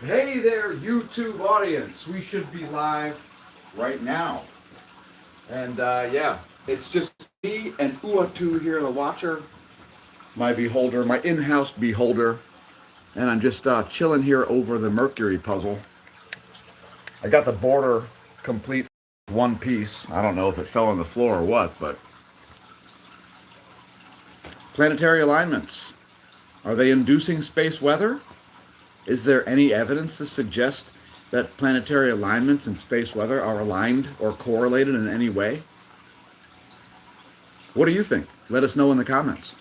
Hey there, YouTube audience. We should be live right now. And yeah, it's just me and Uatu here, the watcher, my beholder, my in-house beholder. And I'm just chilling here over the Mercury puzzle. I got the border complete one piece. I don't know if it fell on the floor or what, but planetary alignments. Are they inducing space weather? Is there any evidence to suggest that planetary alignments and space weather are aligned or correlated in any way? What do you think? Let us know in the comments.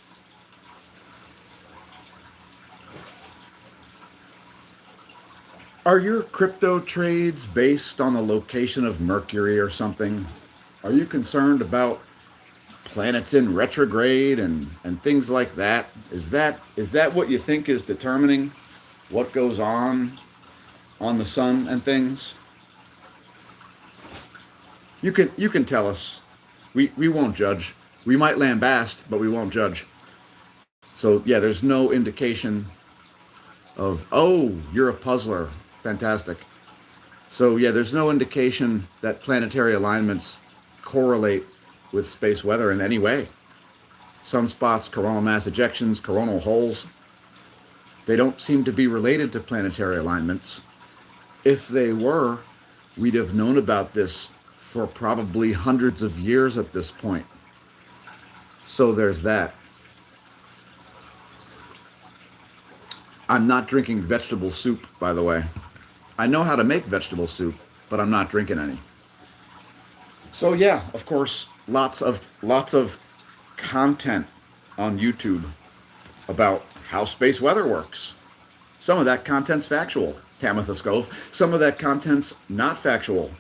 Are your crypto trades based on the location of Mercury or something? Are you concerned about planets in retrograde and things like that? Is that what you think is determining what goes on the sun and things? You can tell us. We won't judge. We might lambast, but we won't judge. So yeah, there's no indication of, oh, you're a puzzler. Fantastic. So yeah, there's no indication that planetary alignments correlate with space weather in any way. Sunspots, coronal mass ejections, coronal holes, they don't seem to be related to planetary alignments. If they were, we'd have known about this for probably hundreds of years at this point. So there's that. I'm not drinking vegetable soup, by the way. I know how to make vegetable soup, but I'm not drinking any. So yeah, of course, lots of content on YouTube about how space weather works. Some of that content's factual, Tamitha Scove. Some of that content's not factual.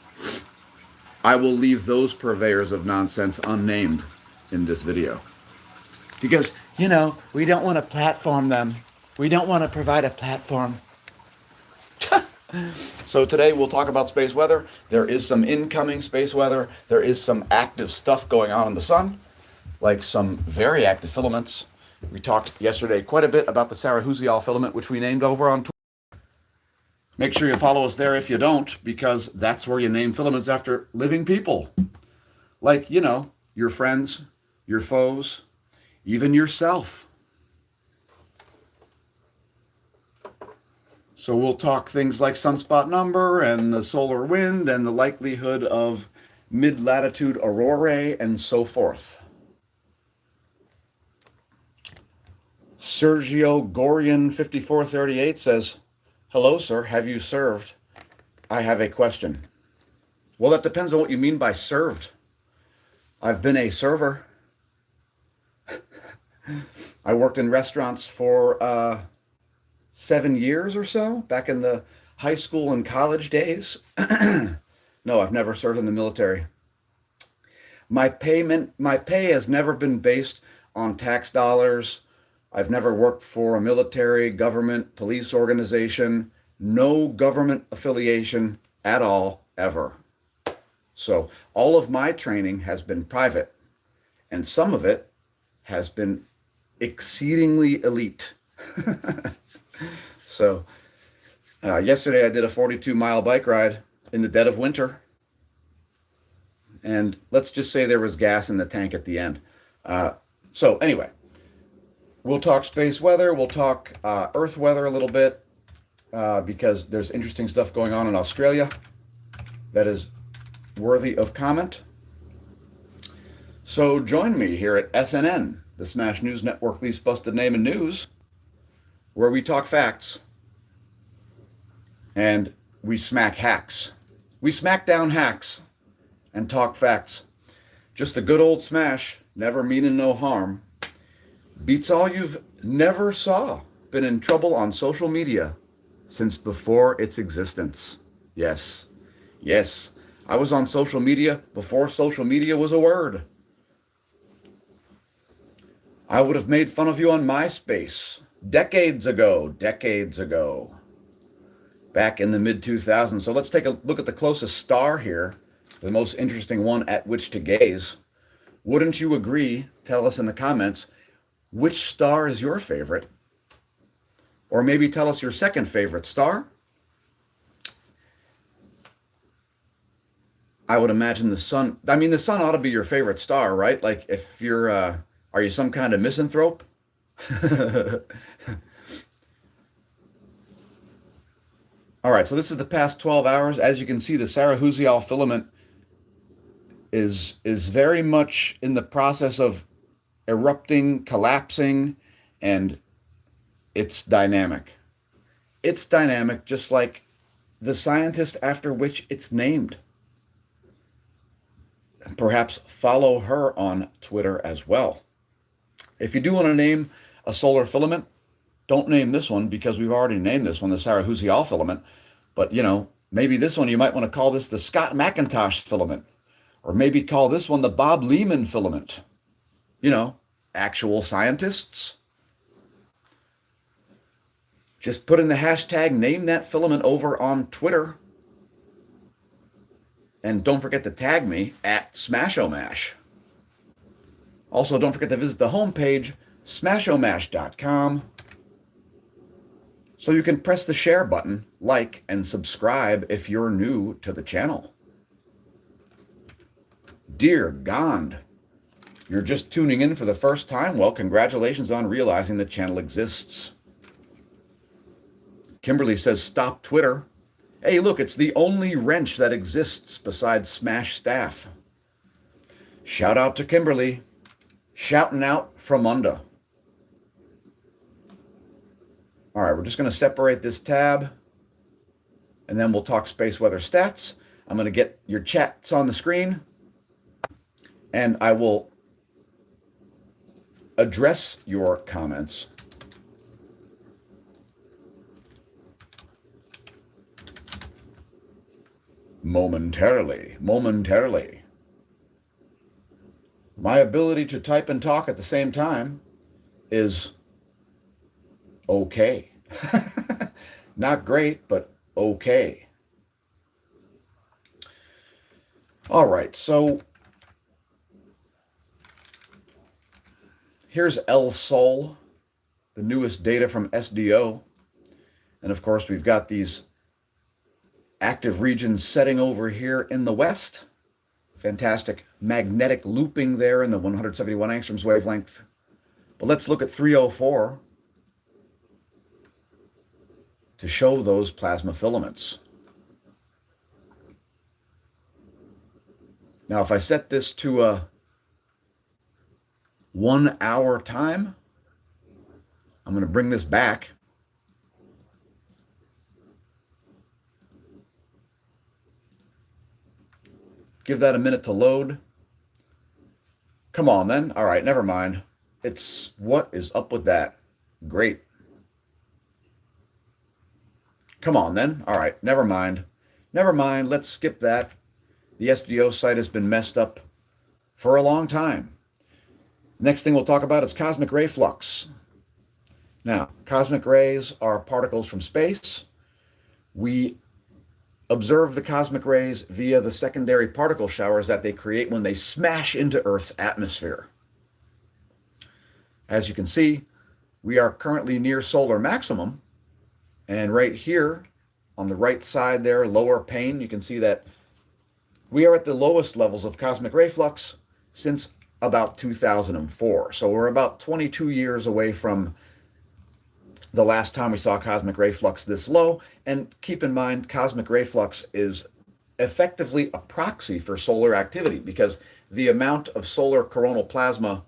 I will leave those purveyors of nonsense unnamed in this video. Because, we don't want to platform them. We don't want to provide a platform. So today we'll talk about space weather. There is some incoming space weather. There is some active stuff going on in the sun, like some very active filaments. We talked yesterday quite a bit about the Saryhusial filament, which we named over on Twitter. Make sure you follow us there if you don't, because that's where you name filaments after living people. Like, your friends, your foes, even yourself. So we'll talk things like sunspot number and the solar wind and the likelihood of mid-latitude aurorae and so forth. Sergio Gorian 5438 says, "Hello, sir. Have you served? I have a question." Well, that depends on what you mean by served. I've been a server. I worked in restaurants for 7 years or so, back in the high school and college days. No, I've never served in the military. My pay has never been based on tax dollars. I've never worked for a military, government, police organization, no government affiliation at all, ever. So all of my training has been private, and some of it has been exceedingly elite. So yesterday I did a 42-mile bike ride in the dead of winter. And let's just say there was gas in the tank at the end. So anyway, we'll talk space weather. We'll talk Earth weather a little bit because there's interesting stuff going on in Australia that is worthy of comment. So join me here at SNN, the Smash News Network, least busted name in news, where we talk facts and we smack hacks. We smack down hacks and talk facts. Just a good old smash, never meaning no harm. Beats all you've never saw. Been in trouble on social media since before its existence. Yes, I was on social media before social media was a word. I would have made fun of you on MySpace decades ago, back in the mid-2000s. So let's take a look at the closest star here, the most interesting one at which to gaze. Wouldn't you agree? Tell us in the comments, which star is your favorite? Or maybe tell us your second favorite star, I would imagine the sun. I mean, the sun ought to be your favorite star, right? Like if you're, are you some kind of misanthrope? All right, so this is the past 12 hours. As you can see, the Saryhusial filament is very much in the process of erupting, collapsing, and it's dynamic. It's dynamic, just like the scientist after which it's named. Perhaps follow her on Twitter as well. If you do want to name a solar filament, don't name this one because we've already named this one the Saryhusial filament. But, maybe this one you might want to call this the Scott McIntosh filament, or maybe call this one the Bob Lehman filament. You know, actual scientists. Just put in the hashtag name that filament over on Twitter. And don't forget to tag me at Smashomash. Also, don't forget to visit the homepage, smashomash.com, so you can press the share button, like, and subscribe if you're new to the channel. Dear Gond, you're just tuning in for the first time? Well, congratulations on realizing the channel exists. Kimberly says, stop Twitter. Hey, look, it's the only wrench that exists besides Smash staff. Shout out to Kimberly. Shouting out from under. All right, we're just going to separate this tab, and then we'll talk space weather stats. I'm going to get your chats on the screen, and I will address your comments. Momentarily. My ability to type and talk at the same time is okay. Not great, but okay. All right, so here's El Sol, the newest data from SDO. And of course, we've got these active regions setting over here in the west. Fantastic magnetic looping there in the 171 angstroms wavelength. But let's look at 304 to show those plasma filaments. Now, if I set this to a 1 hour time, I'm going to bring this back. Give that a minute to load. Come on then. All right, never mind. What is up with that? Great. Come on then. All right, never mind. Let's skip that. The SDO site has been messed up for a long time. Next thing we'll talk about is cosmic ray flux. Now, cosmic rays are particles from space. We observe the cosmic rays via the secondary particle showers that they create when they smash into Earth's atmosphere. As you can see, we are currently near solar maximum. And right here on the right side there, lower pane, you can see that we are at the lowest levels of cosmic ray flux since about 2004. So we're about 22 years away from the last time we saw cosmic ray flux this low. And keep in mind, cosmic ray flux is effectively a proxy for solar activity because the amount of solar coronal plasma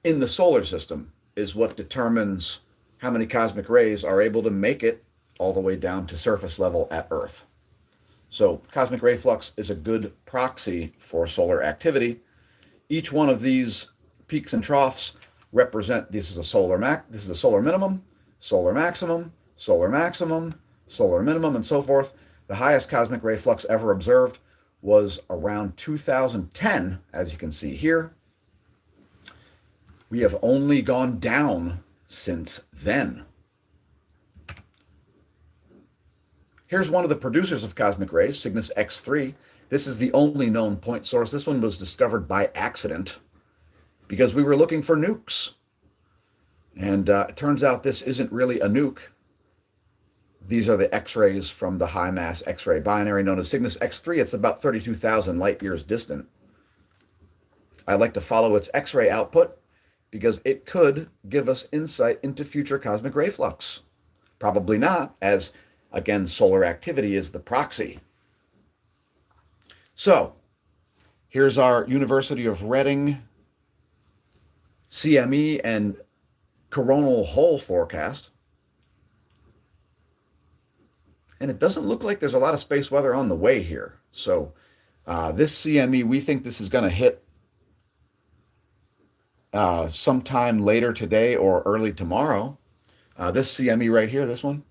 in the solar system is what determines how many cosmic rays are able to make it all the way down to surface level at Earth. So cosmic ray flux is a good proxy for solar activity. Each one of these peaks and troughs represent, this is a solar minimum, solar maximum, solar maximum, solar minimum, and so forth. The highest cosmic ray flux ever observed was around 2010, as you can see here. We have only gone down since then. Here's one of the producers of cosmic rays, Cygnus X3. This is the only known point source. This one was discovered by accident because we were looking for nukes. And it turns out this isn't really a nuke. These are the X-rays from the high mass X-ray binary known as Cygnus X3. It's about 32,000 light years distant. I like to follow its X-ray output because it could give us insight into future cosmic ray flux. Probably not, as again, solar activity is the proxy. So here's our University of Reading CME and coronal hole forecast. And it doesn't look like there's a lot of space weather on the way here. So this CME, we think this is going to hit sometime later today or early tomorrow. This CME right here, this one,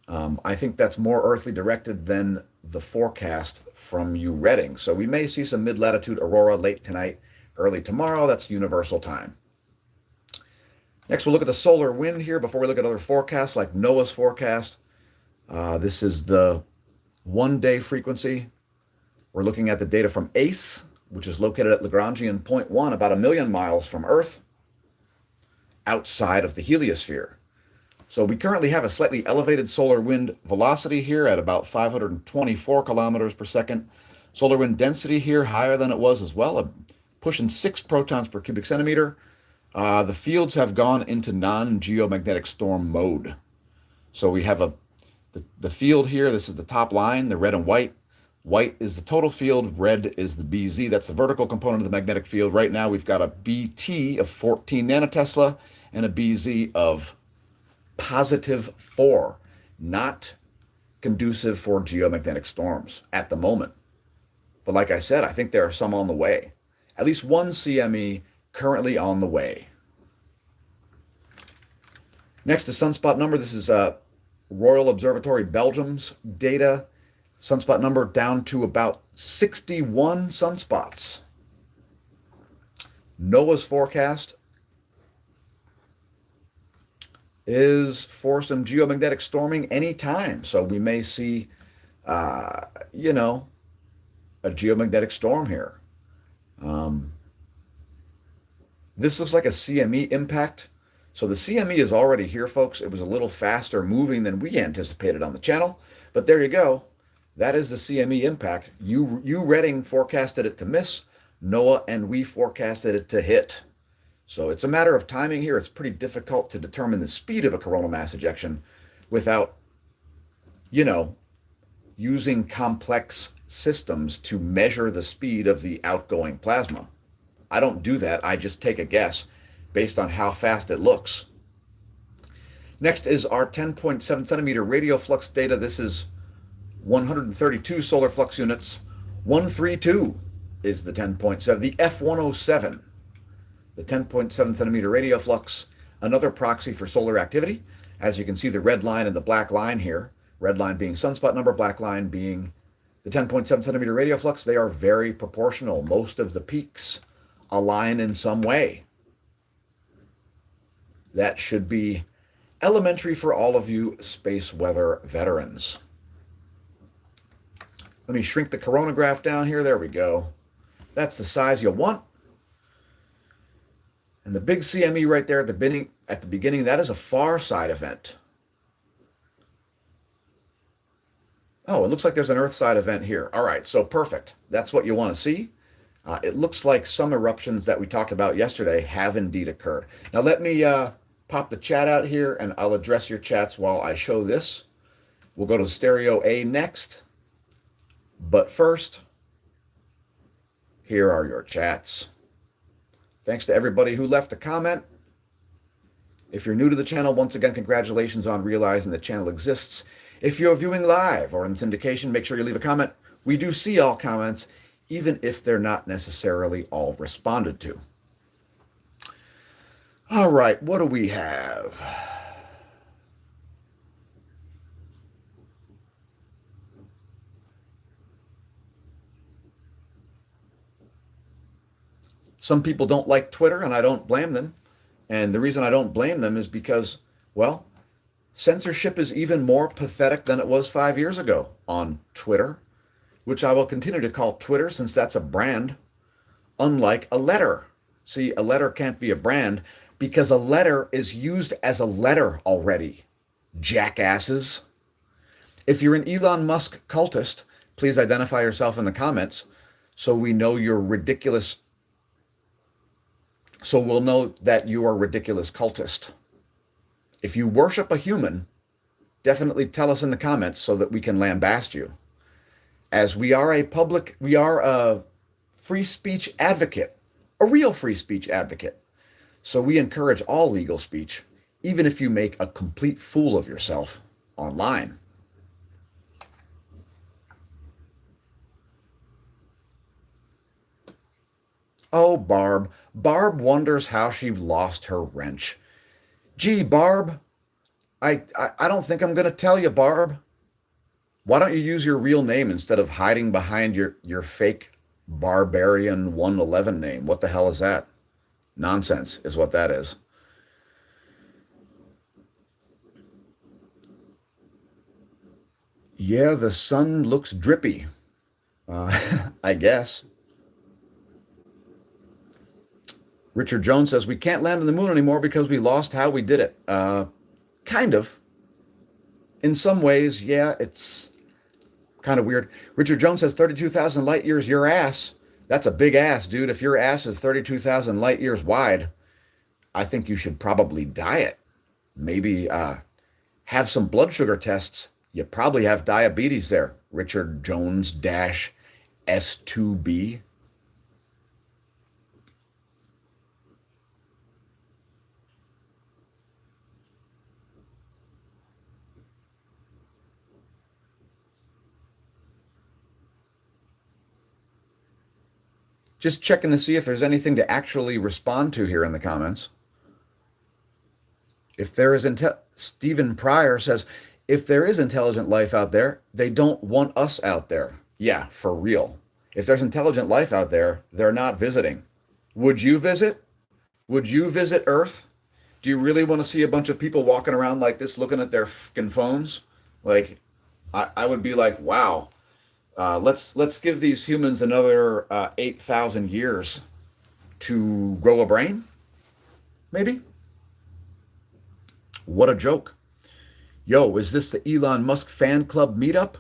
I think that's more earthly directed than the forecast from U Reading. So we may see some mid-latitude aurora late tonight, early tomorrow. That's universal time. Next, we'll look at the solar wind here before we look at other forecasts like NOAA's forecast. This is the one-day frequency. We're looking at the data from ACE, which is located at Lagrangian point 1, about 1 million miles from Earth, outside of the heliosphere. So we currently have a slightly elevated solar wind velocity here at about 524 kilometers per second. Solar wind density here higher than it was as well, pushing 6 protons per cubic centimeter. The fields have gone into non-geomagnetic storm mode. So we have the field here. This is the top line, the red and white. White is the total field, red is the BZ. That's the vertical component of the magnetic field. Right now we've got a BT of 14 nanotesla and a BZ of positive 4, not conducive for geomagnetic storms at the moment. But like I said, I think there are some on the way. At least one CME currently on the way. Next is sunspot number. This is Royal Observatory Belgium's data. Sunspot number down to about 61 sunspots. NOAA's forecast is for some geomagnetic storming anytime. So we may see, a geomagnetic storm here. This looks like a CME impact. So the CME is already here, folks. It was a little faster moving than we anticipated on the channel, but there you go. That is the CME impact. U Reading forecasted it to miss. NOAA and we forecasted it to hit. So it's a matter of timing here. It's pretty difficult to determine the speed of a coronal mass ejection without, using complex systems to measure the speed of the outgoing plasma. I don't do that. I just take a guess based on how fast it looks. Next is our 10.7 centimeter radial flux data. This is 132 solar flux units. 132 is the 10.7, the F107, the 10.7 centimeter radial flux, another proxy for solar activity. As you can see, the red line and the black line here, red line being sunspot number, black line being the 10.7 centimeter radial flux, they are very proportional. Most of the peaks align in some way. That should be elementary for all of you space weather veterans. Let me shrink the coronagraph down here. There we go. That's the size you'll want. And the big CME right there at the beginning, that is a far side event. Oh, it looks like there's an Earth side event here. All right, so perfect. That's what you want to see. It looks like some eruptions that we talked about yesterday have indeed occurred. Now let me pop the chat out here, and I'll address your chats while I show this. We'll go to stereo A next. But first, here are your chats. Thanks to everybody who left a comment. If you're new to the channel, once again, congratulations on realizing the channel exists. If you're viewing live or in syndication, make sure you leave a comment. We do see all comments, even if they're not necessarily all responded to. All right, what do we have? Some people don't like Twitter, and I don't blame them. And the reason I don't blame them is because, well, censorship is even more pathetic than it was 5 years ago on Twitter, which I will continue to call Twitter since that's a brand, unlike a letter. See, a letter can't be a brand because a letter is used as a letter already, jackasses. If you're an Elon Musk cultist, please identify yourself in the comments so we know you're ridiculous. So we'll know that you are a ridiculous cultist. If you worship a human, definitely tell us in the comments so that we can lambast you. As we are a free speech advocate, a real free speech advocate. So we encourage all legal speech, even if you make a complete fool of yourself online. Oh, Barb. Barb wonders how she lost her wrench. Gee, Barb, I don't think I'm going to tell you, Barb. Why don't you use your real name instead of hiding behind your fake Barbarian 111 name? What the hell is that? Nonsense is what that is. Yeah, the sun looks drippy. I guess. Richard Jones says, we can't land on the moon anymore because we lost how we did it. Kind of. In some ways, yeah, it's kind of weird. Richard Jones says 32,000 light years your ass. That's a big ass, dude. If your ass is 32,000 light years wide, I think you should probably diet. Maybe have some blood sugar tests. You probably have diabetes there. Richard Jones dash S2B. Just checking to see if there's anything to actually respond to here in the comments. If there is Stephen Pryor says, if there is intelligent life out there, they don't want us out there. Yeah, for real. If there's intelligent life out there, they're not visiting. Would you visit? Would you visit Earth? Do you really want to see a bunch of people walking around like this looking at their fucking phones? Like, I would be like, wow, let's give these humans another 8,000 years to grow a brain, maybe. What a joke. Yo, is this the Elon Musk fan club meetup?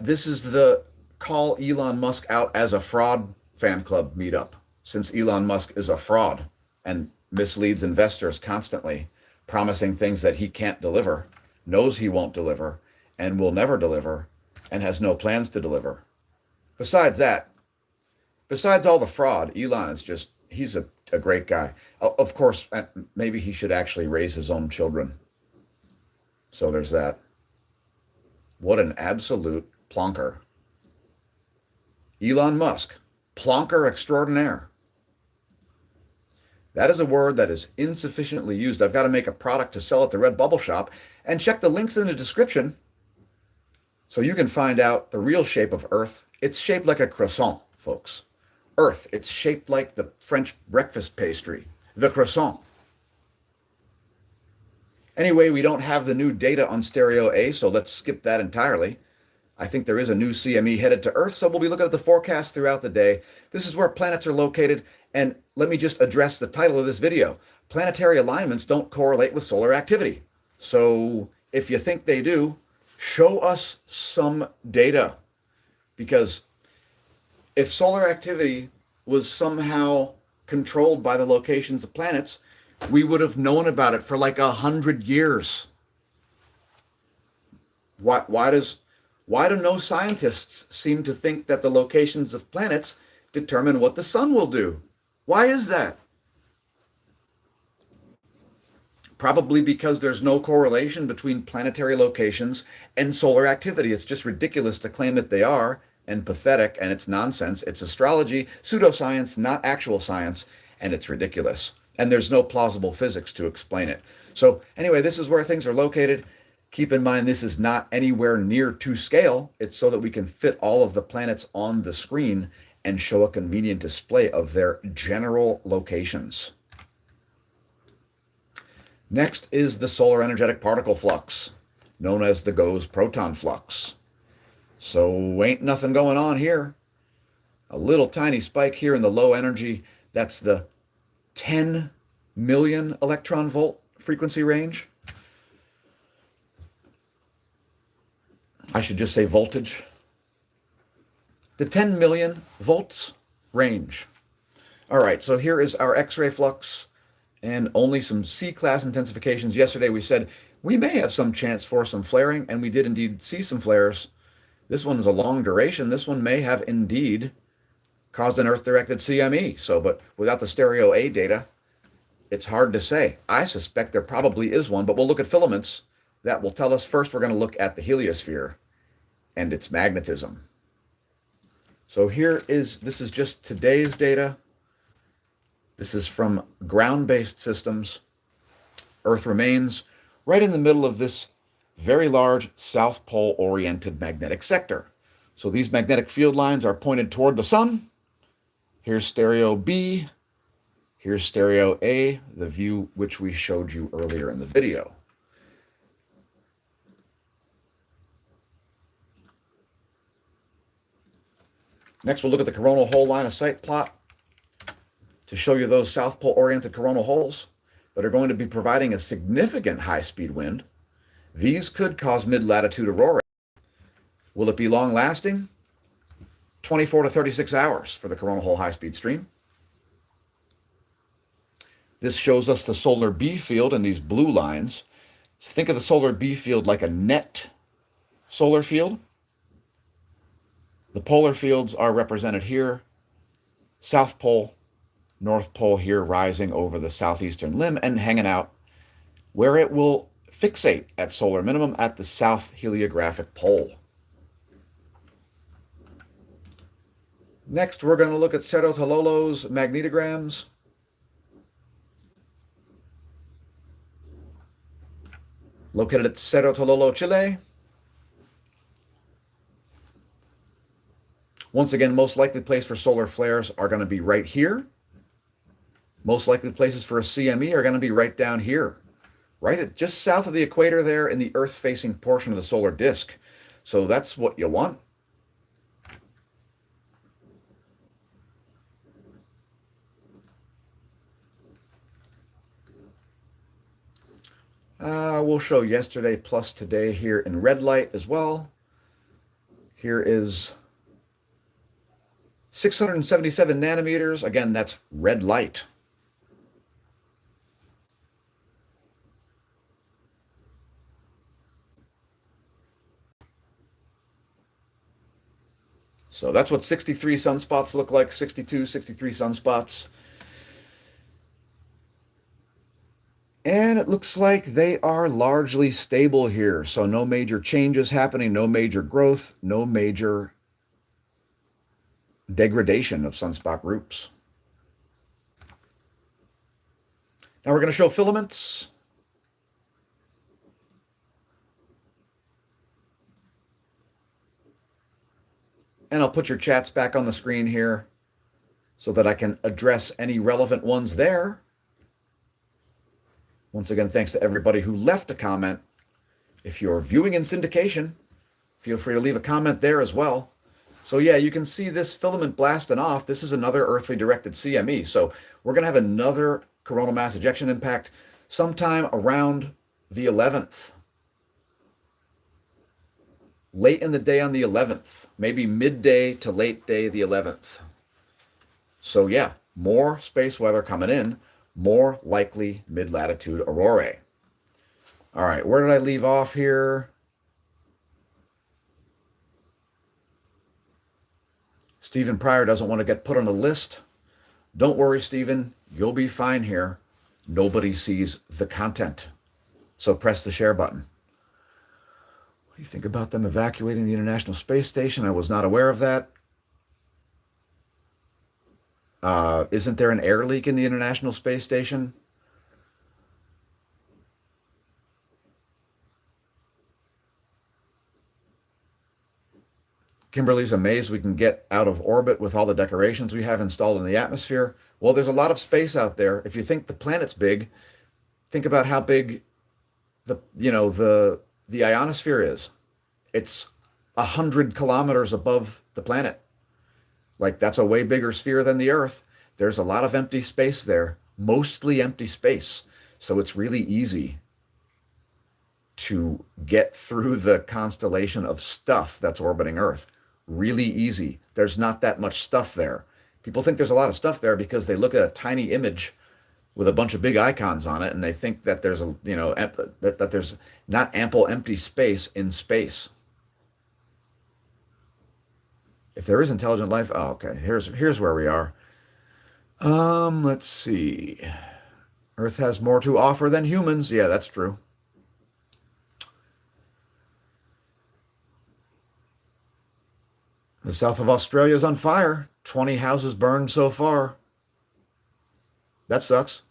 This is the call Elon Musk out as a fraud fan club meetup, since Elon Musk is a fraud and misleads investors constantly, promising things that he can't deliver, knows he won't deliver, and will never deliver, and has no plans to deliver. Besides that, besides all the fraud, Elon is just, he's a great guy. Of course, maybe he should actually raise his own children. So there's that. What an absolute plonker. Elon Musk, plonker extraordinaire. That is a word that is insufficiently used. I've got to make a product to sell at the Redbubble shop, and check the links in the description so you can find out the real shape of Earth. It's shaped like a croissant, folks. Earth, it's shaped like the French breakfast pastry, the croissant. Anyway, we don't have the new data on Stereo A, so let's skip that entirely. I think there is a new CME headed to Earth, so we'll be looking at the forecast throughout the day. This is where planets are located, and let me just address the title of this video. Planetary alignments don't correlate with solar activity. So if you think they do, show us some data. Because if solar activity was somehow controlled by the locations of planets, we would have known about it for like 100 years. Why do no scientists seem to think that the locations of planets determine what the sun will do? Why is that? Probably because there's no correlation between planetary locations and solar activity. It's just ridiculous to claim that they are, and pathetic, and it's nonsense. It's astrology, pseudoscience, not actual science, and it's ridiculous. And there's no plausible physics to explain it. So anyway, this is where things are located. Keep in mind, this is not anywhere near to scale. It's so that we can fit all of the planets on the screen and show a convenient display of their general locations. Next is the solar energetic particle flux, known as the GOES proton flux. So ain't nothing going on here. A little tiny spike here in the low energy. That's the 10 million electron volt frequency range. I should just say voltage. The 10 million volts range. All right, so here is our X-ray flux and only some C-class intensifications. Yesterday we said we may have some chance for some flaring, and we did indeed see some flares. This one is a long duration. This one may have indeed caused an Earth-directed CME. So, but without the stereo A data, it's hard to say. I suspect there probably is one, but we'll look at filaments. That will tell us. First, we're going to look at the heliosphere and its magnetism. So this is just today's data. This is from ground-based systems. Earth remains right in the middle of this very large South Pole-oriented magnetic sector. So these magnetic field lines are pointed toward the sun. Here's stereo B. Here's stereo A, the view which we showed you earlier in the video. Next, we'll look at the coronal hole line of sight plot to show you those South Pole-oriented coronal holes that are going to be providing a significant high-speed wind. These could cause mid-latitude aurora. Will it be long-lasting? 24 to 36 hours for the coronal hole high-speed stream. This shows us the solar B field in these blue lines. Think of the solar B field like a net solar field. The polar fields are represented here. South Pole, North Pole here rising over the southeastern limb and hanging out where it will fixate at solar minimum at the south heliographic pole. Next, we're going to look at Cerro Tololo's magnetograms. Located at Cerro Tololo, Chile. Once again, most likely place for solar flares are going to be right here. Most likely places for a CME are going to be right down here, right at just south of the equator there in the Earth-facing portion of the solar disk. So that's what you want. We'll show yesterday plus today here in red light as well. Here is 677 nanometers. Again, that's red light. So that's what 63 sunspots look like, 62, 63 sunspots. And it looks like they are largely stable here. So no major changes happening, no major growth, no major degradation of sunspot groups. Now we're going to show filaments. And I'll put your chats back on the screen here so that I can address any relevant ones there. Once again, thanks to everybody who left a comment. If you're viewing in syndication, feel free to leave a comment there as well. So yeah, you can see this filament blasting off. This is another earthly directed CME. So we're going to have another coronal mass ejection impact sometime around the 11th. Late in the day on the 11th, maybe midday to late day the 11th. So yeah, more space weather coming in, more likely mid-latitude aurorae. All right, where did I leave off here? Stephen Pryor doesn't want to get put on a list. Don't worry, Stephen, you'll be fine here. Nobody sees the content. So press the share button. What do you think about them evacuating the International Space Station? I was not aware of that. Isn't there an air leak in the International Space Station? Kimberly's amazed we can get out of orbit with all the decorations we have installed in the atmosphere. Well, there's a lot of space out there. If you think the planet's big, think about how big the ionosphere is. It's 100 kilometers above the planet. Like, that's a way bigger sphere than the Earth. There's a lot of empty space there, mostly empty space. So it's really easy to get through the constellation of stuff that's orbiting Earth. Really easy. There's not that much stuff there. People think there's a lot of stuff there because they look at a tiny image with a bunch of big icons on it and they think that there's a, that there's not ample empty space in space. If there is intelligent life, oh, okay. Here's where we are. Let's see. Earth has more to offer than humans. Yeah, that's true. The south of Australia is on fire. 20 houses burned so far. That sucks.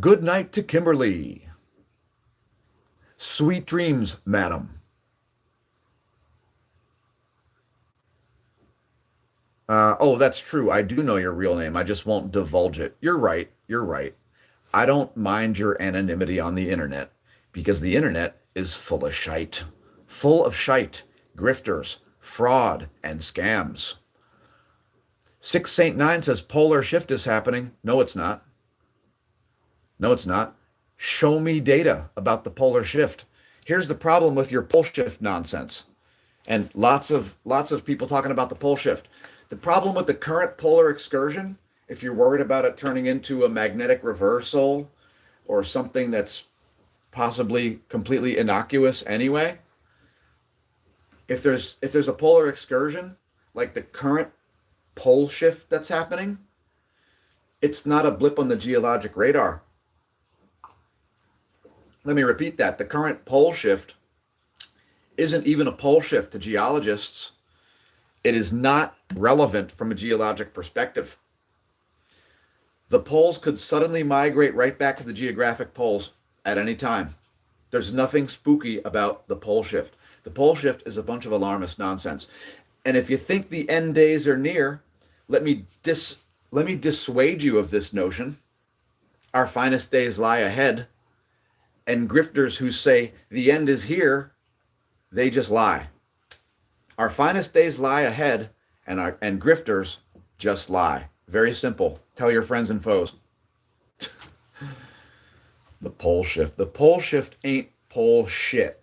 Good night to Kimberly. Sweet dreams, madam. Oh, that's true. I do know your real name. I just won't divulge it. You're right. You're right. I don't mind your anonymity on the internet because the internet is full of shite. Full of shite, grifters, fraud, and scams. 6 Saint 9 says polar shift is happening. No, it's not. No, it's not. Show me data about the polar shift. Here's the problem with your pole shift nonsense. And lots of people talking about the pole shift. The problem with the current polar excursion, if you're worried about it turning into a magnetic reversal or something that's possibly completely innocuous anyway, if there's a polar excursion, like the current pole shift that's happening, it's not a blip on the geologic radar. Let me repeat that. The current pole shift isn't even a pole shift to geologists. It is not relevant from a geologic perspective. The poles could suddenly migrate right back to the geographic poles at any time. There's nothing spooky about the pole shift. The pole shift is a bunch of alarmist nonsense. And if you think the end days are near, let me dissuade you of this notion. Our finest days lie ahead. And grifters who say the end is here, they just lie. Our finest days lie ahead, and grifters just lie. Very simple. Tell your friends and foes. The pole shift. The pole shift ain't pole shit.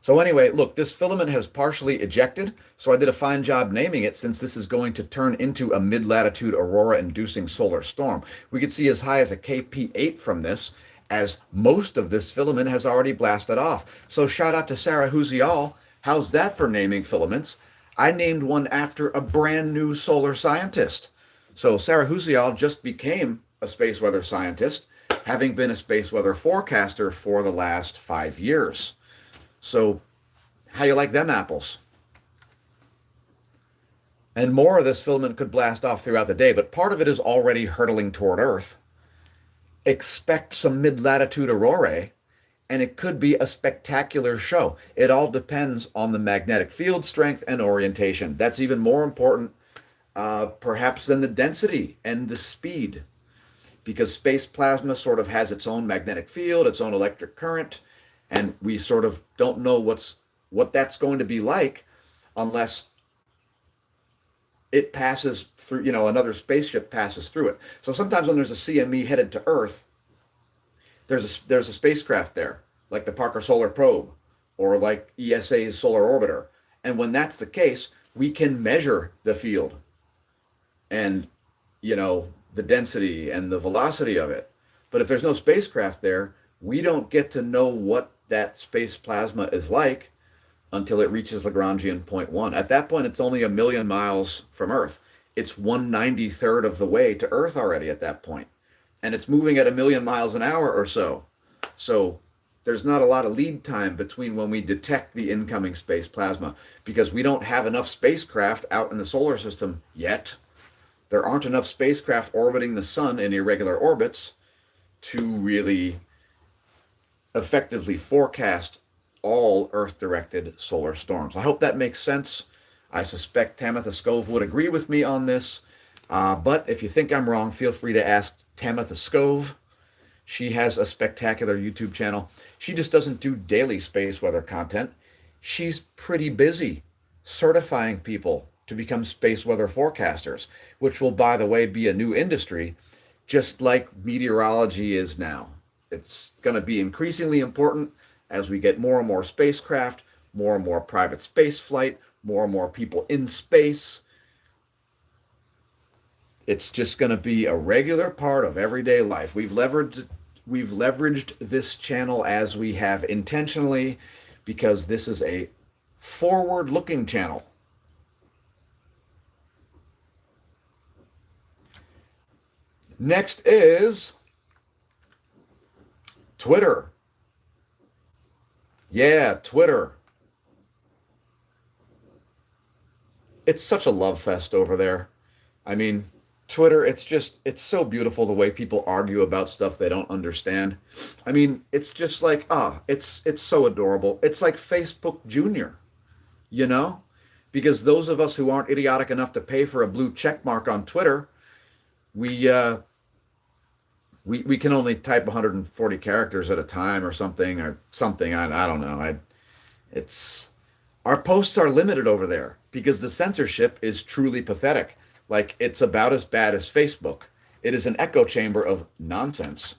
So anyway, look, this filament has partially ejected, so I did a fine job naming it since this is going to turn into a mid-latitude aurora-inducing solar storm. We could see as high as a KP8 from this, as most of this filament has already blasted off. So shout out to Sarah Huzial. How's that for naming filaments? I named one after a brand new solar scientist. So Sarah Huzial just became a space weather scientist, having been a space weather forecaster for the last 5 years. So how you like them apples? And more of this filament could blast off throughout the day, but part of it is already hurtling toward Earth. Expect some mid-latitude aurorae, and it could be a spectacular show. It all depends on the magnetic field strength and orientation. That's even more important, perhaps, than the density and the speed, because space plasma sort of has its own magnetic field, its own electric current, and we sort of don't know what that's going to be like unless it passes through, another spaceship passes through it. So sometimes when there's a CME headed to Earth, there's a spacecraft there, like the Parker Solar Probe or like ESA's Solar Orbiter. And when that's the case, we can measure the field and, the density and the velocity of it. But if there's no spacecraft there, we don't get to know what that space plasma is like until it reaches Lagrangian point 1. At that point, it's only 1,000,000 miles from Earth. It's 1/93rd of the way to Earth already at that point. And it's moving at 1,000,000 miles an hour or so. So there's not a lot of lead time between when we detect the incoming space plasma because we don't have enough spacecraft out in the solar system yet. There aren't enough spacecraft orbiting the sun in irregular orbits to really effectively forecast all Earth-directed solar storms. I hope that makes sense. I suspect Tamitha Skov would agree with me on this. But if you think I'm wrong, feel free to ask Tamitha Skov. She has a spectacular YouTube channel. She just doesn't do daily space weather content. She's pretty busy certifying people to become space weather forecasters, which will, by the way, be a new industry just like meteorology is now. It's going to be increasingly important as we get more and more spacecraft, more and more private space flight, more and more people in space. It's just going to be a regular part of everyday life. We've leveraged this channel as we have intentionally because this is a forward-looking channel. Next is Twitter. Yeah, Twitter. It's such a love fest over there. I mean, Twitter, it's so beautiful the way people argue about stuff they don't understand. I mean, it's just like, it's so adorable. It's like Facebook Junior, you know? Because those of us who aren't idiotic enough to pay for a blue check mark on Twitter, we uh we can only type 140 characters at a time or something I don't know. It's our posts are limited over there because the censorship is truly pathetic. Like it's about as bad as Facebook. It is an echo chamber of nonsense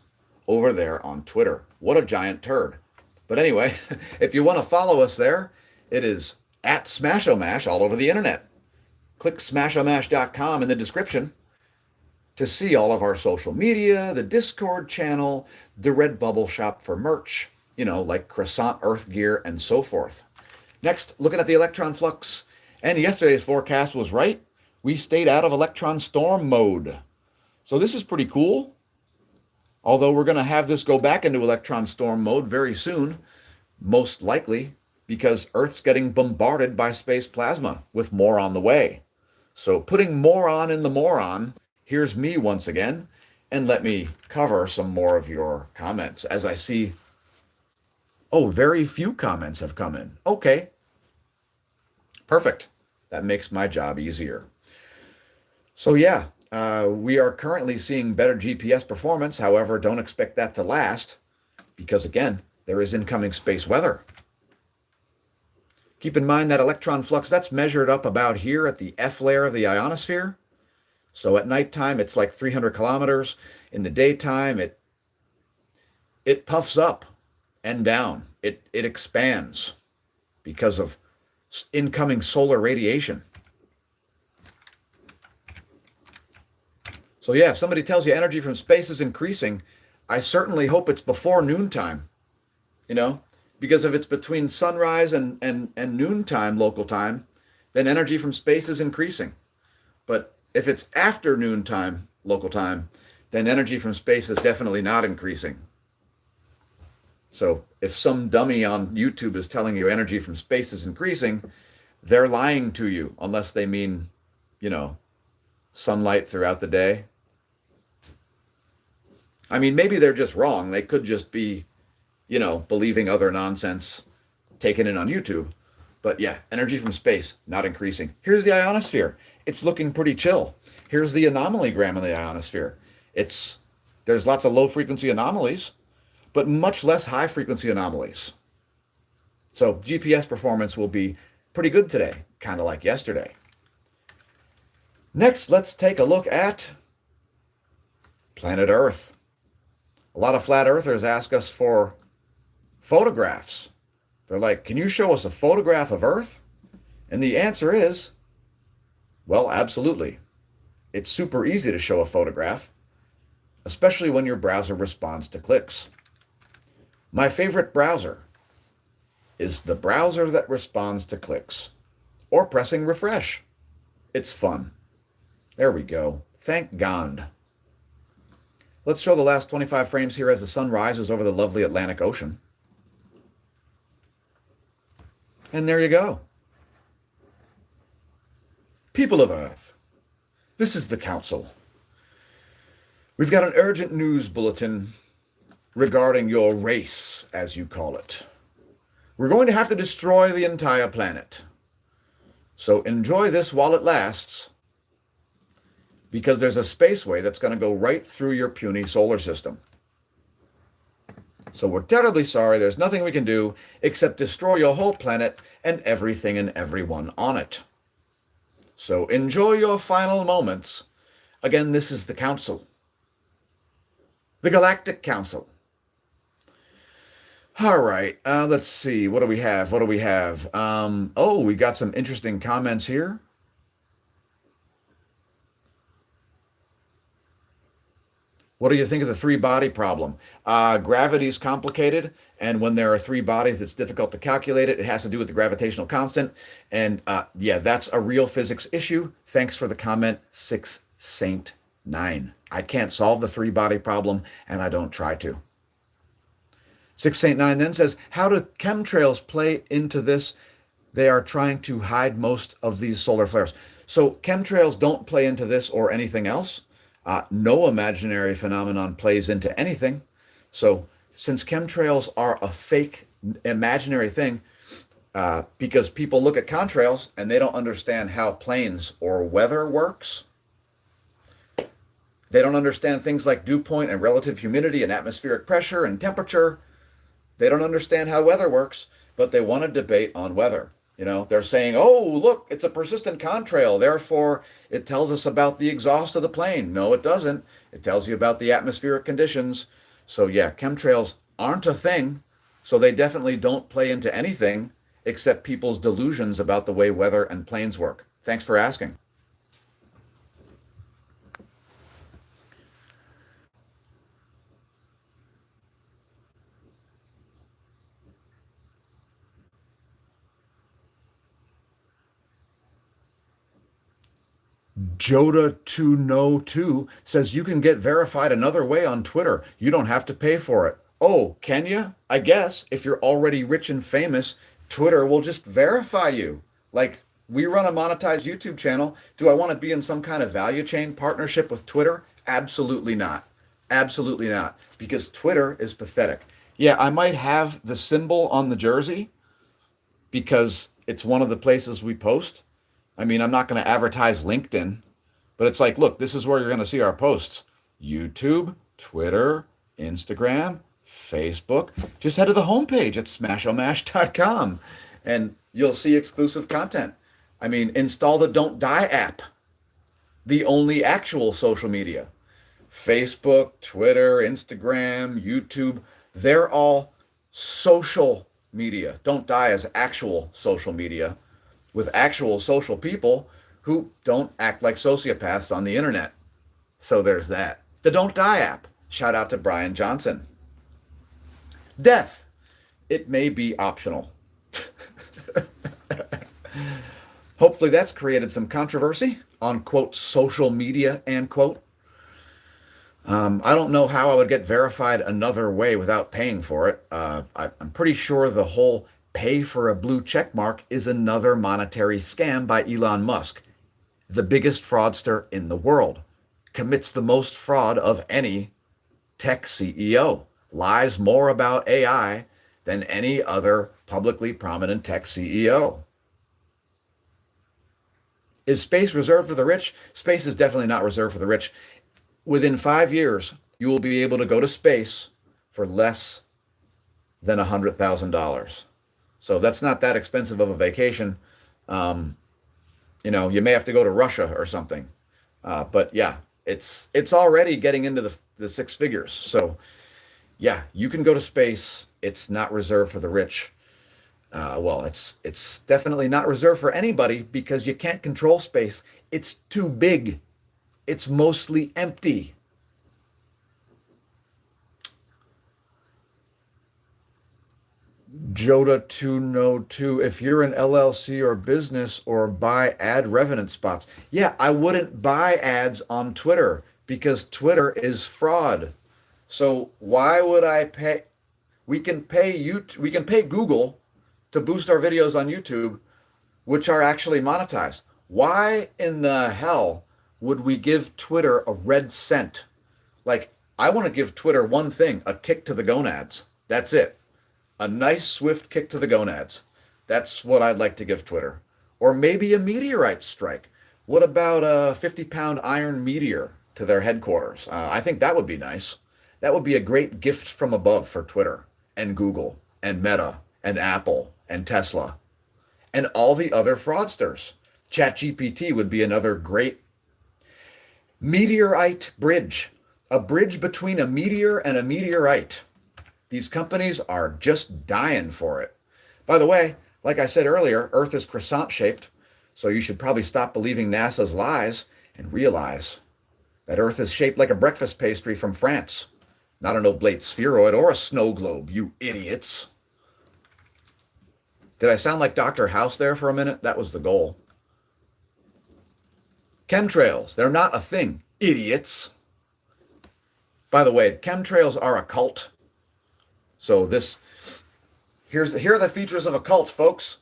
over there on Twitter. What a giant turd. But anyway, if you want to follow us there, it is at Smashomash all over the internet. Click smashomash.com in the description to see all of our social media, the Discord channel, the Redbubble shop for merch, like Croissant Earth gear and so forth. Next, looking at the electron flux, and yesterday's forecast was right. We stayed out of electron storm mode. So this is pretty cool. Although we're going to have this go back into electron storm mode very soon, most likely because Earth's getting bombarded by space plasma with more on the way. So putting moron in the moron, here's me once again, and let me cover some more of your comments as I see, very few comments have come in. Okay, perfect. That makes my job easier. So yeah, we are currently seeing better GPS performance. However, don't expect that to last because again, there is incoming space weather. Keep in mind that electron flux, that's measured up about here at the F layer of the ionosphere. So at nighttime, it's like 300 kilometers. In the daytime, it puffs up and down. It expands because of incoming solar radiation. So yeah, if somebody tells you energy from space is increasing, I certainly hope it's before noontime, because if it's between sunrise and noontime local time, then energy from space is increasing. But if it's after noontime local time, then energy from space is definitely not increasing. So if some dummy on YouTube is telling you energy from space is increasing, they're lying to you unless they mean, sunlight throughout the day. I mean, maybe they're just wrong. They could just be, believing other nonsense taken in on YouTube. But yeah, energy from space, not increasing. Here's the ionosphere. It's looking pretty chill. Here's the anomalogram in the ionosphere. There's lots of low frequency anomalies, but much less high frequency anomalies. So GPS performance will be pretty good today, kind of like yesterday. Next, let's take a look at planet Earth. A lot of flat earthers ask us for photographs. They're like, can you show us a photograph of Earth? And the answer is, well, absolutely. It's super easy to show a photograph, especially when your browser responds to clicks. My favorite browser is the browser that responds to clicks or pressing refresh. It's fun. There we go. Thank God. Let's show the last 25 frames here as the sun rises over the lovely Atlantic Ocean. And there you go. People of Earth, this is the Council. We've got an urgent news bulletin regarding your race, as you call it. We're going to have to destroy the entire planet. So enjoy this while it lasts, because there's a spaceway that's going to go right through your puny solar system. So we're terribly sorry. There's nothing we can do except destroy your whole planet and everything and everyone on it. So enjoy your final moments. Again, this is the Council. The Galactic Council. All right. Let's see. What do we have? What do we have? Oh, we got some interesting comments here. What do you think of the three body problem? Gravity is complicated, and when there are three bodies, it's difficult to calculate it. It has to do with the gravitational constant. And yeah, that's a real physics issue. Thanks for the comment, Six Saint Nine. I can't solve the three body problem, and I don't try to. Six Saint Nine then says, how do chemtrails play into this? They are trying to hide most of these solar flares. So chemtrails don't play into this or anything else. No imaginary phenomenon plays into anything. So since chemtrails are a fake imaginary thing, because people look at contrails and they don't understand how planes or weather works. They don't understand things like dew point and relative humidity and atmospheric pressure and temperature. They don't understand how weather works, but they want to debate on weather. You know, they're saying, oh, look, it's a persistent contrail. Therefore, it tells us about the exhaust of the plane. No, it doesn't. It tells you about the atmospheric conditions. So, yeah, chemtrails aren't a thing. So they definitely don't play into anything except people's delusions about the way weather and planes work. Thanks for asking. Joda2No2 says you can get verified another way on Twitter. You don't have to pay for it. Oh, can you? I guess if you're already rich and famous, Twitter will just verify you. Like we run a monetized YouTube channel. Do I want to be in some kind of value chain partnership with Twitter? Absolutely not. Absolutely not. Because Twitter is pathetic. Yeah, I might have the symbol on the jersey because it's one of the places we post. I mean, I'm not going to advertise LinkedIn, but it's like, look, this is where you're going to see our posts. YouTube, Twitter, Instagram, Facebook. Just head to the homepage at smashomash.com and you'll see exclusive content. I mean, install the Don't Die app, the only actual social media. Facebook, Twitter, Instagram, YouTube, they're all social media. Don't Die as actual social media with actual social people who don't act like sociopaths on the internet. So there's that. The Don't Die app. Shout out to Brian Johnson. Death. It may be optional. Hopefully that's created some controversy on quote social media and quote. I don't know how I would get verified another way without paying for it. I'm pretty sure the whole pay for a blue check mark is another monetary scam by Elon Musk, the biggest fraudster in the world, commits the most fraud of any tech CEO, lies more about AI than any other publicly prominent tech CEO. Is space reserved for the rich? Space is definitely not reserved for the rich. Within 5 years, you will be able to go to space for less than $100,000. So that's not that expensive of a vacation. You know, you may have to go to Russia or something. But yeah, it's already getting into the six figures. So yeah, you can go to space. It's not reserved for the rich. Well, it's definitely not reserved for anybody because you can't control space. It's too big. It's mostly empty. Joda2No2, if you're an LLC or business or buy ad revenue spots, yeah, I wouldn't buy ads on Twitter because Twitter is fraud. So why would I pay? We can pay Google to boost our videos on YouTube, which are actually monetized. Why in the hell would we give Twitter a red cent? Like, I want to give Twitter one thing, a kick to the gonads. That's it. A nice, swift kick to the gonads. That's what I'd like to give Twitter. Or maybe a meteorite strike. What about a 50-pound iron meteor to their headquarters? I think that would be nice. That would be a great gift from above for Twitter and Google and Meta and Apple and Tesla and all the other fraudsters. ChatGPT would be another great meteorite bridge. A bridge between a meteor and a meteorite. These companies are just dying for it. By the way, like I said earlier, Earth is croissant shaped, so you should probably stop believing NASA's lies and realize that Earth is shaped like a breakfast pastry from France, not an oblate spheroid or a snow globe, you idiots. Did I sound like Dr. House there for a minute? That was the goal. Chemtrails, they're not a thing, idiots. By the way, chemtrails are a cult. So here are the features of a cult, folks.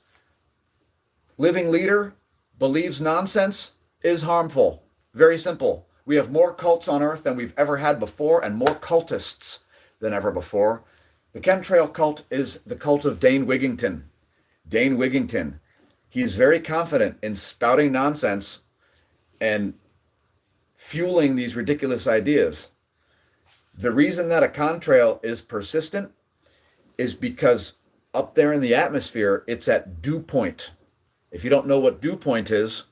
Living leader believes nonsense is harmful. Very simple. We have more cults on Earth than we've ever had before and more cultists than ever before. The chemtrail cult is the cult of Dane Wigington. Dane Wigington. He's very confident in spouting nonsense and fueling these ridiculous ideas. The reason that a contrail is persistent is because up there in the atmosphere, it's at dew point. If you don't know what dew point is,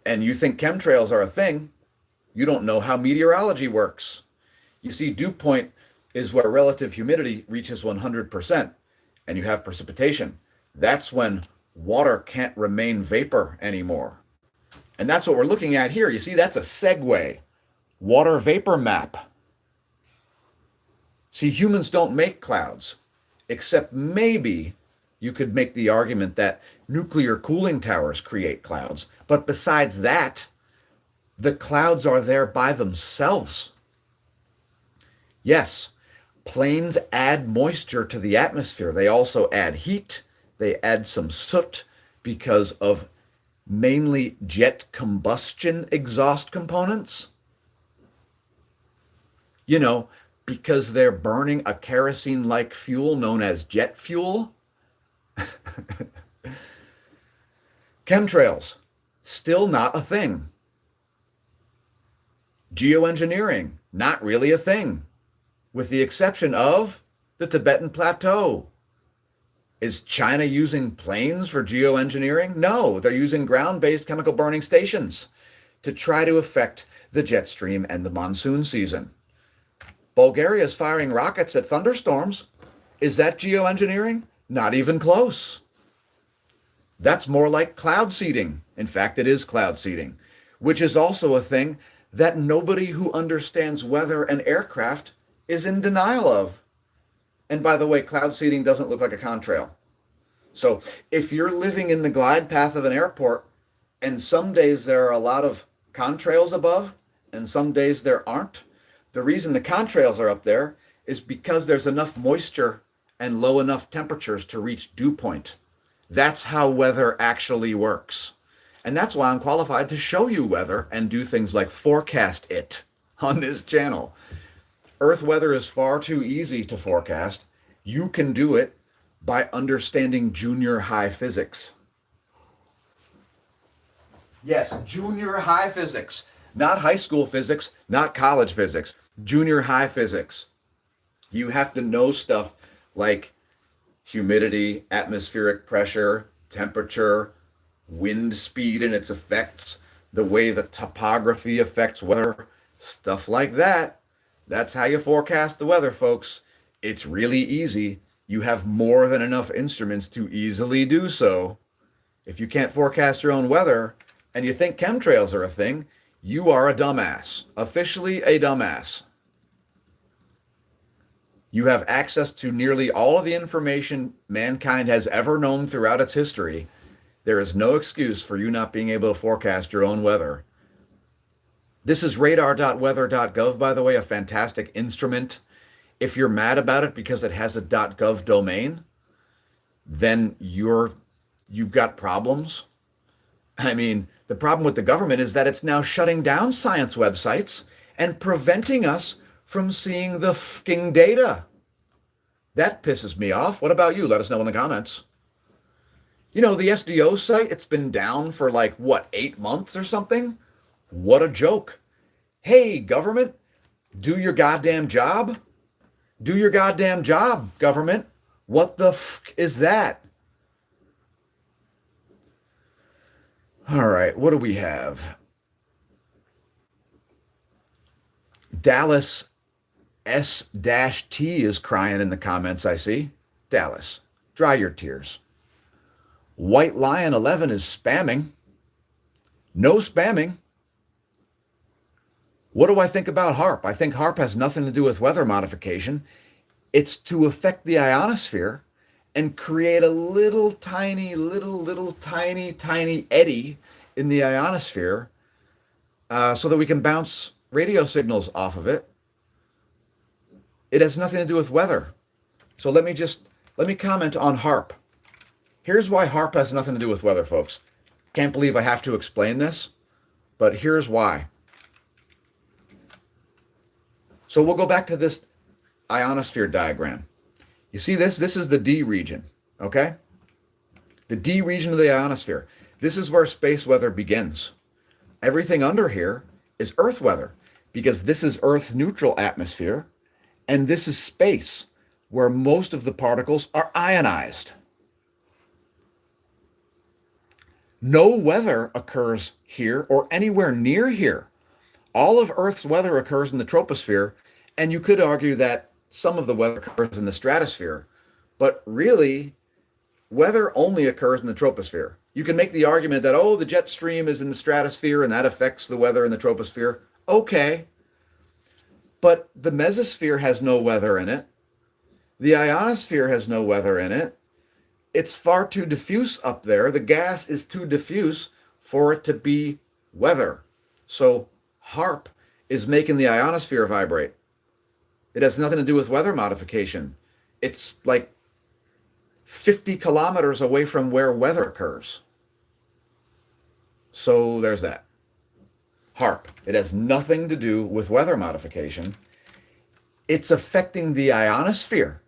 and you think chemtrails are a thing, you don't know how meteorology works. You see, dew point is where relative humidity reaches 100% and you have precipitation. That's when water can't remain vapor anymore. And that's what we're looking at here. You see, that's a segue. Water vapor map. See, humans don't make clouds, except maybe you could make the argument that nuclear cooling towers create clouds. But besides that, the clouds are there by themselves. Yes, planes add moisture to the atmosphere. They also add heat. They add some soot because of mainly jet combustion exhaust components. You know, because they're burning a kerosene-like fuel known as jet fuel. Chemtrails, still not a thing. Geoengineering, not really a thing, with the exception of the Tibetan Plateau. Is China using planes for geoengineering? No, they're using ground-based chemical burning stations to try to affect the jet stream and the monsoon season. Bulgaria is firing rockets at thunderstorms. Is that geoengineering? Not even close. That's more like cloud seeding. In fact, it is cloud seeding, which is also a thing that nobody who understands weather and aircraft is in denial of. And by the way, cloud seeding doesn't look like a contrail. So if you're living in the glide path of an airport, and some days there are a lot of contrails above, and some days there aren't, the reason the contrails are up there is because there's enough moisture and low enough temperatures to reach dew point. That's how weather actually works. And that's why I'm qualified to show you weather and do things like forecast it on this channel. Earth weather is far too easy to forecast. You can do it by understanding junior high physics. Yes, junior high physics. Not high school physics, not college physics, junior high physics. You have to know stuff like humidity, atmospheric pressure, temperature, wind speed and its effects, the way the topography affects weather, stuff like that. That's how you forecast the weather, folks. It's really easy. You have more than enough instruments to easily do so. If you can't forecast your own weather and you think chemtrails are a thing, you are a dumbass, officially a dumbass. You have access to nearly all of the information mankind has ever known throughout its history. There is no excuse for you not being able to forecast your own weather. This is radar.weather.gov, by the way, a fantastic instrument. If you're mad about it because it has a .gov domain, then you've got problems. I mean, the problem with the government is that it's now shutting down science websites and preventing us from seeing the fucking data. That pisses me off. What about you? Let us know in the comments. You know, the SDO site, it's been down for like, what, 8 months or something? What a joke. Hey, government, do your goddamn job. Do your goddamn job, government. What the fuck is that? All right, what do we have? Dallas S-T is crying in the comments, I see. Dallas, dry your tears. White Lion 11 is spamming. No spamming. What do I think about HARP? I think HARP has nothing to do with weather modification. It's to affect the ionosphere and create a little tiny eddy in the ionosphere so that we can bounce radio signals off of it. It has nothing to do with weather. So let me comment on HARP. Here's why HARP has nothing to do with weather, folks. Can't believe I have to explain this, but here's why. So we'll go back to this ionosphere diagram. You see this? This is the D region, okay? The D region of the ionosphere. This is where space weather begins. Everything under here is Earth weather because this is Earth's neutral atmosphere, and this is space where most of the particles are ionized. No weather occurs here or anywhere near here. All of Earth's weather occurs in the troposphere, and you could argue that some of the weather occurs in the stratosphere, but really, weather only occurs in the troposphere. You can make the argument that, oh, the jet stream is in the stratosphere and that affects the weather in the troposphere. Okay, but the mesosphere has no weather in it. The ionosphere has no weather in it. It's far too diffuse up there. The gas is too diffuse for it to be weather. So HARP is making the ionosphere vibrate. It has nothing to do with weather modification. It's like 50 kilometers away from where weather occurs. So there's that. HARP. It has nothing to do with weather modification. It's affecting the ionosphere.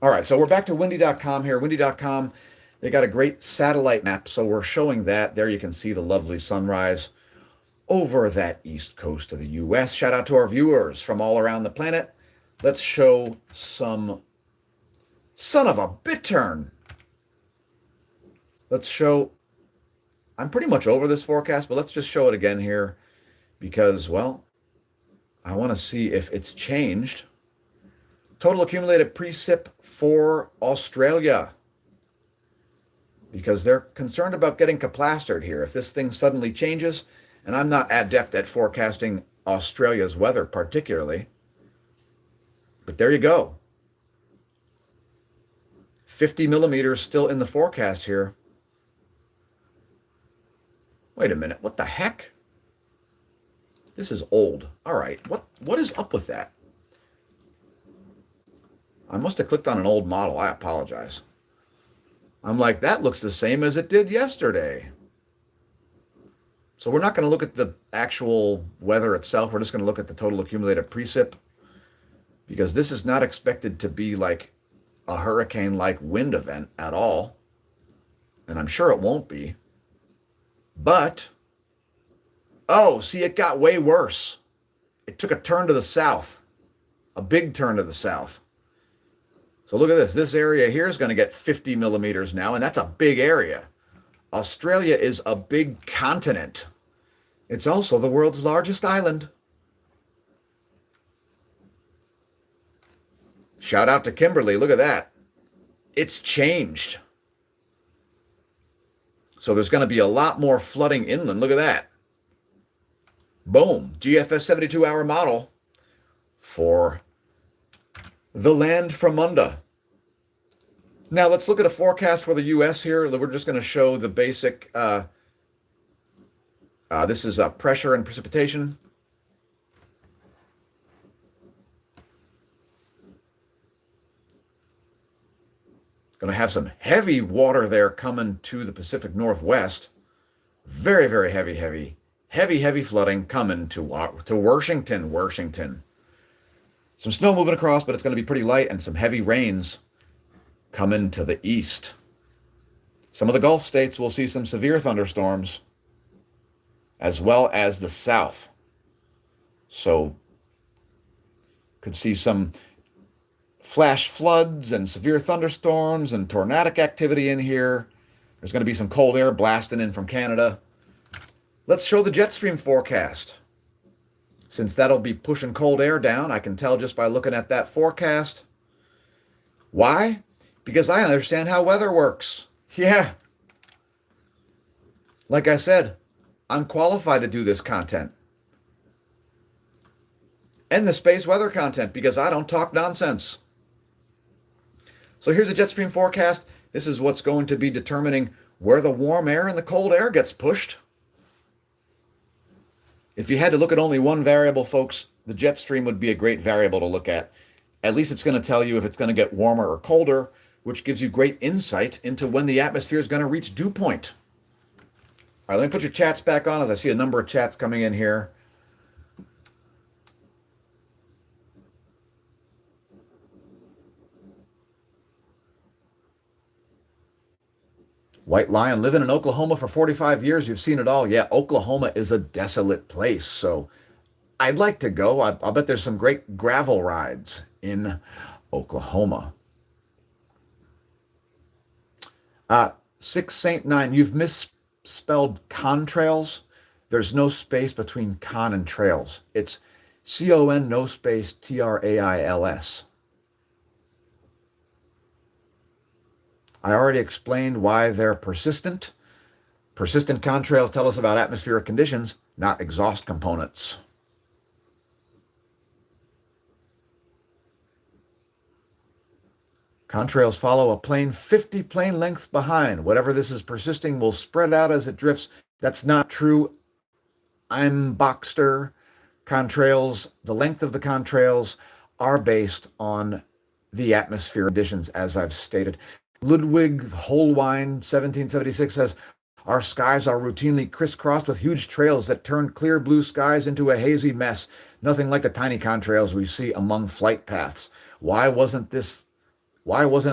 All right, so we're back to windy.com here. Windy.com, they got a great satellite map, so we're showing that. There you can see the lovely sunrise over that east coast of the U.S. Shout out to our viewers from all around the planet. Let's show some son of a bittern. Let's show, I'm pretty much over this forecast, but let's just show it again here because, well, I want to see if it's changed. Total accumulated precip for Australia, because they're concerned about getting caplastered here. If this thing suddenly changes, and I'm not adept at forecasting Australia's weather particularly, but there you go. 50 millimeters still in the forecast here. Wait a minute, what the heck? This is old. All right, what is up with that? I must have clicked on an old model. I apologize. I'm like, that looks the same as it did yesterday. So we're not going to look at the actual weather itself. We're just going to look at the total accumulated precip, because this is not expected to be like a hurricane-like wind event at all. And I'm sure it won't be. But, oh, see, it got way worse. It took a turn to the south, a big turn to the south. So look at this. This area here is going to get 50 millimeters now, and that's a big area. Australia is a big continent. It's also the world's largest island. Shout out to Kimberly. Look at that. It's changed. So there's going to be a lot more flooding inland. Look at that. Boom. GFS 72-hour model for the land from under. Now let's look at a forecast for the U.S. here. We're just going to show the basic. This is pressure and precipitation. Going to have some heavy water there coming to the Pacific Northwest. Very, very heavy flooding coming to Washington. Some snow moving across, but it's going to be pretty light, and some heavy rains coming to the east. Some of the Gulf states will see some severe thunderstorms, as well as the south. So, could see some flash floods and severe thunderstorms and tornadic activity in here. There's going to be some cold air blasting in from Canada. Let's show the jet stream forecast. Since that'll be pushing cold air down, I can tell just by looking at that forecast. Why? Because I understand how weather works. Yeah. Like I said, I'm qualified to do this content and the space weather content because I don't talk nonsense. So here's a jet stream forecast. This is what's going to be determining where the warm air and the cold air gets pushed. If you had to look at only one variable, folks, the jet stream would be a great variable to look at. At least it's going to tell you if it's going to get warmer or colder, which gives you great insight into when the atmosphere is going to reach dew point. All right, let me put your chats back on as I see a number of chats coming in here. White Lion living in Oklahoma for 45 years. You've seen it all. Yeah, Oklahoma is a desolate place. So I'd like to go. I'll bet there's some great gravel rides in Oklahoma. 6 Saint 9, you've misspelled contrails. There's no space between con and trails. It's CON, no space, TRAILS. I already explained why they're persistent. Persistent contrails tell us about atmospheric conditions, not exhaust components. Contrails follow a plane 50 plane lengths behind. Whatever this is persisting will spread out as it drifts. That's not true. I'm Boxster. Contrails, the length of the contrails are based on the atmosphere conditions, as I've stated. Ludwig Holwein, 1776, says, our skies are routinely crisscrossed with huge trails that turn clear blue skies into a hazy mess. Nothing like the tiny contrails we see among flight paths. Why wasn't it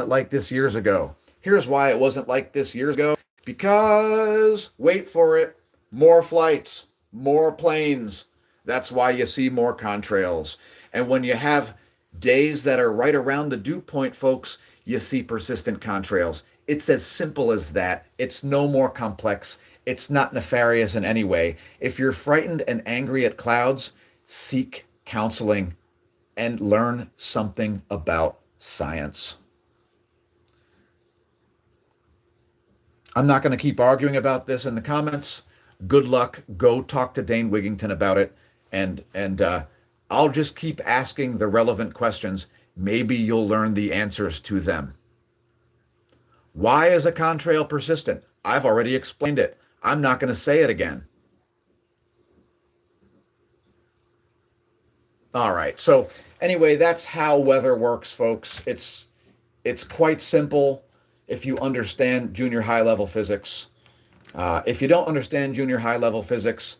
like this years ago? Here's why it wasn't like this years ago. Because, wait for it, more flights, more planes. That's why you see more contrails. And when you have days that are right around the dew point, folks, you see persistent contrails. It's as simple as that. It's no more complex. It's not nefarious in any way. If you're frightened and angry at clouds, seek counseling and learn something about science. I'm not going to keep arguing about this in the comments. Good luck. Go talk to Dane Wigington about it. And I'll just keep asking the relevant questions. Maybe you'll learn the answers to them. Why is a contrail persistent? I've already explained it. I'm not going to say it again. All right. So anyway, that's how weather works, folks. It's quite simple if you understand junior high level physics. If you don't understand junior high level physics,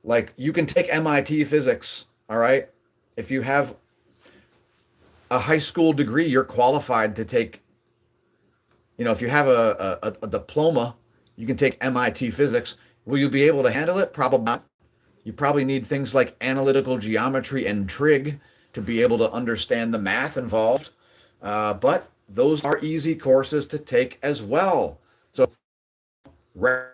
like you can take MIT physics, all right? If you have a high school degree, you're qualified to take, if you have a diploma, you can take MIT physics. Will you be able to handle it? Probably not. You probably need things like analytical geometry and trig to be able to understand the math involved. But those are easy courses to take as well. So why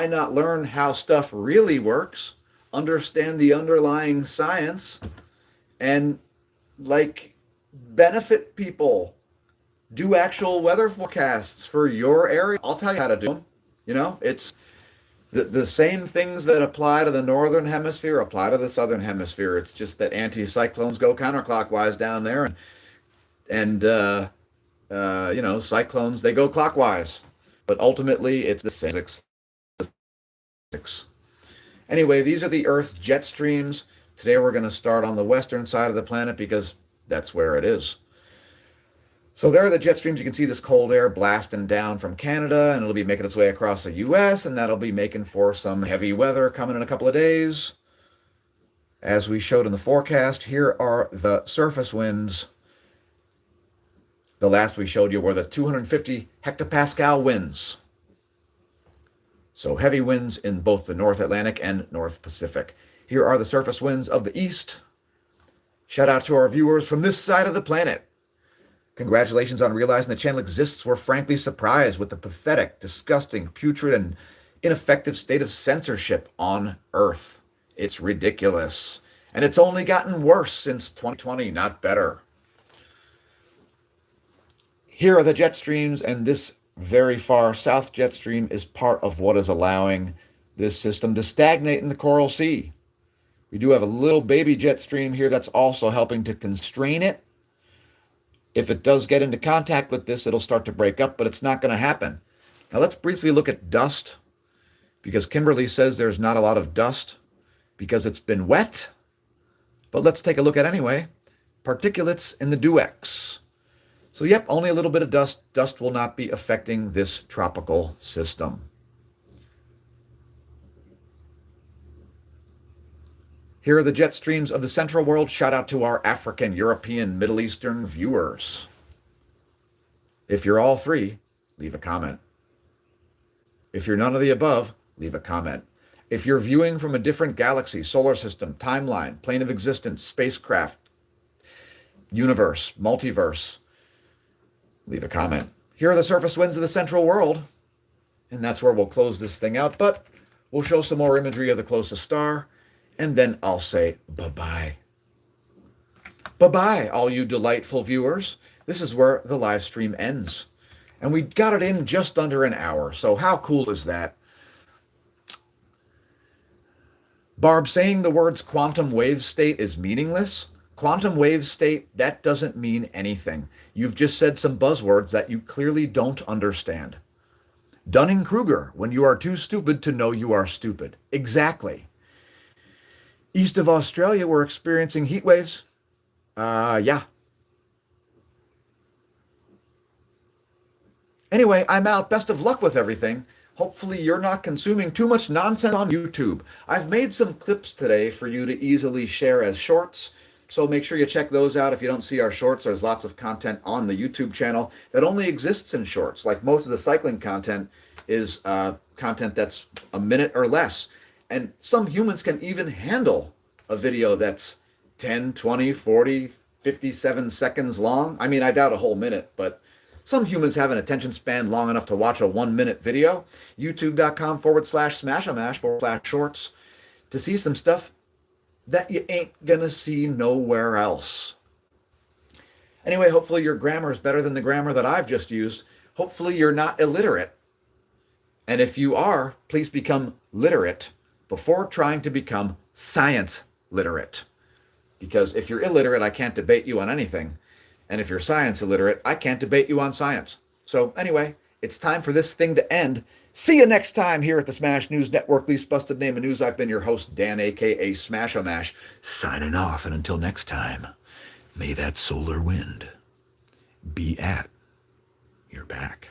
not learn how stuff really works, understand the underlying science, and benefit people? Do actual weather forecasts for your area. I'll tell you how to do them. It's the same things that apply to the northern hemisphere apply to the southern hemisphere. It's just that anticyclones go counterclockwise down there, and cyclones, they go clockwise. But ultimately, it's the same physics. Anyway, these are the Earth's jet streams. Today we're going to start on the western side of the planet because that's where it is. So there are the jet streams. You can see this cold air blasting down from Canada, and it'll be making its way across the U.S., and that'll be making for some heavy weather coming in a couple of days. As we showed in the forecast, here are the surface winds. The last we showed you were the 250 hectopascal winds. So heavy winds in both the North Atlantic and North Pacific. Here are the surface winds of the east. Shout out to our viewers from this side of the planet. Congratulations on realizing the channel exists. We're frankly surprised with the pathetic, disgusting, putrid, and ineffective state of censorship on Earth. It's ridiculous. And it's only gotten worse since 2020, not better. Here are the jet streams, and this very far south jet stream is part of what is allowing this system to stagnate in the Coral Sea. We do have a little baby jet stream here that's also helping to constrain it. If it does get into contact with this, it'll start to break up, but it's not going to happen. Now let's briefly look at dust, because Kimberly says there's not a lot of dust because it's been wet. But let's take a look at anyway. Particulates in the Duex. So yep, only a little bit of dust. Dust will not be affecting this tropical system. Here are the jet streams of the Central World. Shout out to our African, European, Middle Eastern viewers. If you're all three, leave a comment. If you're none of the above, leave a comment. If you're viewing from a different galaxy, solar system, timeline, plane of existence, spacecraft, universe, multiverse, leave a comment. Here are the surface winds of the Central World, and that's where we'll close this thing out, but we'll show some more imagery of the closest star, and then I'll say bye-bye. Bye-bye, all you delightful viewers. This is where the live stream ends. And we got it in just under an hour, so how cool is that? Barb, saying the words quantum wave state is meaningless. Quantum wave state, that doesn't mean anything. You've just said some buzzwords that you clearly don't understand. Dunning-Kruger, when you are too stupid to know you are stupid. Exactly. East of Australia, we're experiencing heat waves. Yeah. Anyway, I'm out. Best of luck with everything. Hopefully you're not consuming too much nonsense on YouTube. I've made some clips today for you to easily share as shorts, so make sure you check those out. If you don't see our shorts, there's lots of content on the YouTube channel that only exists in shorts. Like most of the cycling content is content that's a minute or less. And some humans can even handle a video that's 10, 20, 40, 57 seconds long. I mean, I doubt a whole minute, but some humans have an attention span long enough to watch a 1-minute video. YouTube.com/smash-a-mash/shorts to see some stuff that you ain't gonna see nowhere else. Anyway, hopefully your grammar is better than the grammar that I've just used. Hopefully you're not illiterate. And if you are, please become literate before trying to become science literate. Because if you're illiterate, I can't debate you on anything. And if you're science illiterate, I can't debate you on science. So anyway, it's time for this thing to end. See you next time here at the Smash News Network, least busted name of news. I've been your host, Dan, a.k.a. Smash-O-Mash, signing off. And until next time, may that solar wind be at your back.